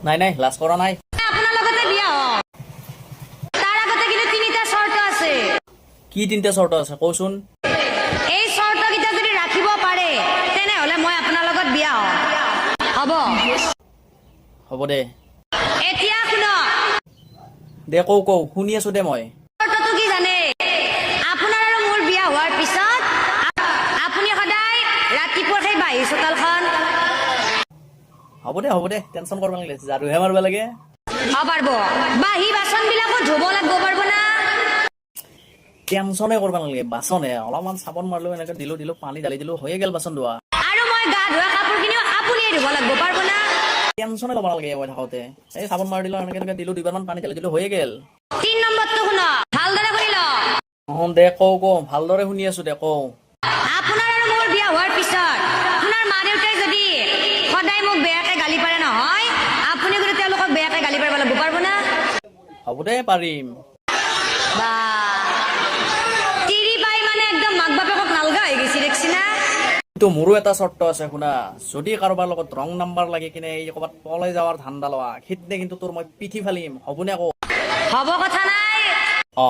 নাই নাই লাজ কৰা নাই। আপোনাৰ লগতে বিয়া হওঁ। তাৰ আগতে কিন্তু তিনিটা চৰ্ত আছে। কি তিনিটা চৰ্ত আছে কওচোন? এই চৰ্তকেইটা যদি ৰাখিব পাৰে তেনেহলে মই আপোনাৰ লগত বিয়া হওঁ। হ'ব? হ'ব দে। এতিয়া শুনক। দে কওঁ শুনি আছো দে মই। চৰ্তটো কি জানে? আপোনাৰ আৰু মোৰ বিয়া হোৱাৰ পিছত আপুনি সদায় ৰাতিপুৱা সেই বাঁহী চোতালখন হ'ব দে টেনচন কৰিব নালাগে, ঝাৰুহে মাৰিব লাগে। পাৰিব। বাঁহী বাচন বিলাকো ধুব লাগিব পাৰিব না? টেনচনে কৰিব নালাগে, বাচনে অলপমান চাবোন মাৰিলো এনেকে দিলো পানী ঢালি দিলো হৈয়ে গেল বাচন ধোৱা। আৰু মই গা ধোৱা কাপোৰখিনিও আপুনিয়ে ধুব লাগিব পাৰিব না? টেনচনে ল'ব নালাগে মই থাকোতে। এই চাবোন মাৰি দিলো এনেকে দিলো দুবাৰমান পানী ঢালি দিলো হৈয়ে গেল। 3 নম্বৰটো শুনক, ভালদৰে শুনি লওক। দে কওঁ ভালদৰে শুনি আছো দে কওঁ। আপোনাৰ আৰু মোৰ বিয়া হোৱাৰ পিছত আপোনাৰ মা দেউতাই যদি সদায় মোক বেয়াকে গালি পাৰে নহয়, আপুনি কিন্তু তেওঁলোকক বেয়াকে গালি পাৰিব লাগিব পাৰিব না? হ'ব দে পাৰিম। বা তিৰি পাই মানে একদম মাক বাপেকক নালগা হৈ গৈছে দেখছি না? কিন্তু মোৰো এটা চৰ্ত আছে শুনা, যদি কাৰোবাৰ লগত ৰং নাম্বাৰ লাগি কিনে এই ক'ৰবাত পলাই যাৱাৰ ধান্দা লোৱা, সেইদিনা কিন্তু তোৰ মই পিঠি ফালিম, হ'বনে আকৌ? হ'ব কথা নাই। অ